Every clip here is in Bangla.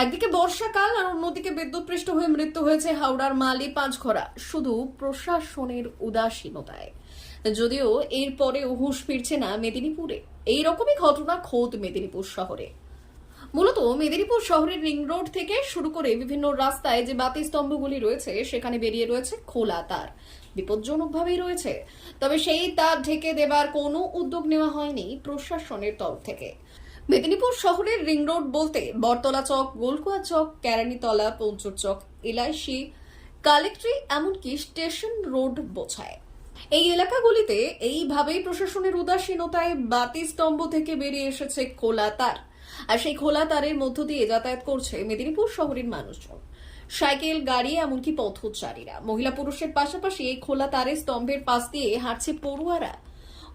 একদিকে বর্ষাকাল আর অন্যদিকে বিদ্যুৎপৃষ্ট হয়ে মৃত্যু হয়েছে হাওড়ার মালি পাঁচঘরা, শুধু প্রশাসনের উদাসীনতায়। যদিও এরপরেও হুঁশ ফিরছে না মেদিনীপুরে। এইরকমই ঘটনা খোদ মেদিনীপুর শহরে। মূলত মেদিনীপুর শহরের রিং রোড থেকে শুরু করে বিভিন্ন রাস্তায় যে বাতি স্তম্ভগুলি রয়েছে সেখানে বেরিয়ে রয়েছে খোলা তার, বিপজ্জনকভাবেই রয়েছে। তবে সেই তার ঢেকে দেবার কোনো উদ্যোগ নেওয়া হয়নি প্রশাসনের তরফ থেকে। মেদিনীপুর শহরের রিং রোড বলতে বটতলা চক, গোলকুয়া চক, কেরানীতলা, পঞ্চুর চক, এলআইসি, কালেক্টরি, এমনকি স্টেশন রোড বোঝায়। এই এলাকাগুলিতে এইভাবেই প্রশাসনের উদাসীনতায় বাতি স্তম্ভ থেকে বেরিয়ে এসেছে খোলা তার। আর সেই খোলা তারের মধ্য দিয়ে যাতায়াত করছে মেদিনীপুর শহরের মানুষজন, সাইকেল, গাড়ি, এমনকি পথচারীরা। মহিলা পুরুষের পাশাপাশি এই খোলা তারের স্তম্ভের পাশ দিয়ে হাঁটছে পড়ুয়ারা।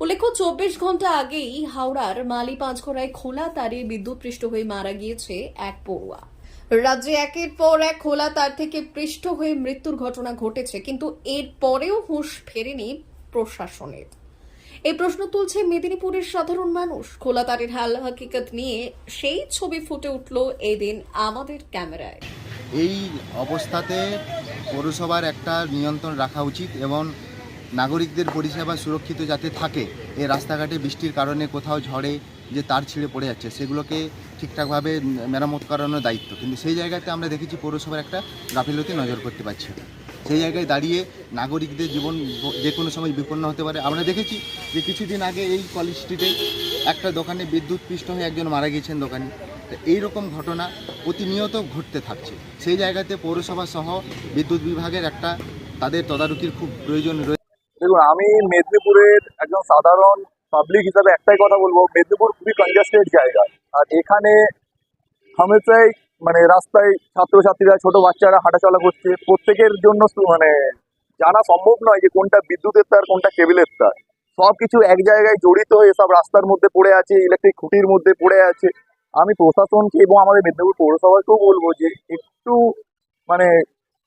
উল্লেখ্য, 24 ঘন্টা আগেই হাওড়ার মালি পাঁচঘরায় খোলা তারে বিদ্যুৎপৃষ্ট হয়ে মারা গিয়েছে এক পড়ুয়া। রাজ্যে একের পর এক খোলা তার থেকে পৃষ্ঠ হয়ে মৃত্যুর ঘটনা ঘটেছে, কিন্তু এর পরেও হুঁশ ফেরেনি প্রশাসনের। এই প্রশ্ন তুলছে মেদিনীপুরের সাধারণ মানুষ। খোলা তারের হাল হাকিকত নিয়ে সেই ছবি ফুটে উঠল এদিন আমাদের ক্যামেরায়। এই অবস্থাতে পৌরসভার একটা নিয়ন্ত্রণ রাখা উচিত এবং নাগরিকদের পরিষেবা সুরক্ষিত যাতে থাকে। এই রাস্তাঘাটে বৃষ্টির কারণে কোথাও ঝড়ে যে তার ছিঁড়ে পড়ে যাচ্ছে সেগুলোকে ঠিকঠাকভাবে মেরামত করানোর দায়িত্ব, কিন্তু সেই জায়গাতে আমরা দেখেছি পৌরসভার একটা গাফিলতি নজর করতে পারছে না। সেই জায়গায় দাঁড়িয়ে নাগরিকদের জীবন যে কোনো সময় বিপন্ন হতে পারে। আমরা দেখেছি যে কিছুদিন আগে এই কলেজ স্ট্রিটে একটা দোকানে বিদ্যুৎ পৃষ্ঠ হয়ে একজন মারা গিয়েছেন দোকানি। তো এইরকম ঘটনা প্রতিনিয়ত ঘটতে থাকছে। সেই জায়গাতে পৌরসভা সহ বিদ্যুৎ বিভাগের একটা তাদের তদারকির খুব প্রয়োজন রয়েছে। দেখুন, আমি মেদিনীপুরের একজন সাধারণ পাবলিক হিসাবে একটাই কথা বলবো, মেদিনীপুর খুবই কনজেস্টেড জায়গা। আর এখানে হামেশাই রাস্তায় ছাত্রছাত্রীরা, ছোট বাচ্চারা হাঁটাচলা করছে। প্রত্যেকের জন্য জানা সম্ভব নয় যে কোনটা বিদ্যুতের তার, কোনটা কেবিলের তার। সবকিছু এক জায়গায় জড়িত হয়ে সব রাস্তার মধ্যে পড়ে আছে, ইলেকট্রিক খুঁটির মধ্যে পড়ে আছে। আমি প্রশাসনকে এবং আমাদের মেদিনীপুর পৌরসভাকেও বলবো যে একটু মানে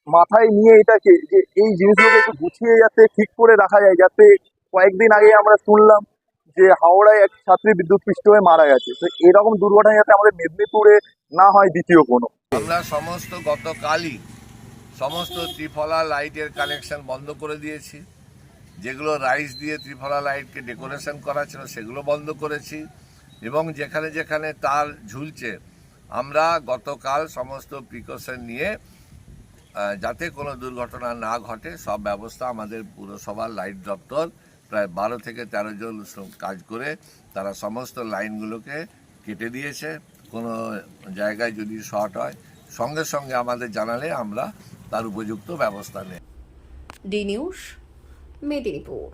মাথায় নিয়ে এটাকে, যে এই জিনিসগুলোকে একটু গুছিয়ে যাতে ঠিক করে রাখা যায়। যাতে কয়েকদিন আগে আমরা শুনলাম যে হাওড়ায় এক ছাত্রী বিদ্যুৎপৃষ্ট হয়ে মারা গেছে, তো এরকম দুর্ঘটনা যাতে আমাদের মেদিনীপুরে না হয় দ্বিতীয় কোনো। আমরা গতকালই সমস্ত ত্রিফলা লাইটের কানেকশন বন্ধ করে দিয়েছি। যেগুলো রাইস দিয়ে ত্রিফলা লাইটকে ডেকোরেশন করা ছিল সেগুলো বন্ধ করেছি, এবং যেখানে যেখানে তার ঝুলছে আমরা গতকাল সমস্ত প্রিকশন নিয়ে যাতে কোনো দুর্ঘটনা না ঘটে সব ব্যবস্থা আমাদের পুরসভার লাইট দপ্তর প্রায় 12 থেকে 13 জন কাজ করে তারা সমস্ত লাইনগুলোকে কেটে দিয়েছে। কোনো জায়গায় যদি শর্ট হয় সঙ্গে সঙ্গে আমাদের জানালে আমরা তার উপযুক্ত ব্যবস্থা নেই। D news, Medinipur.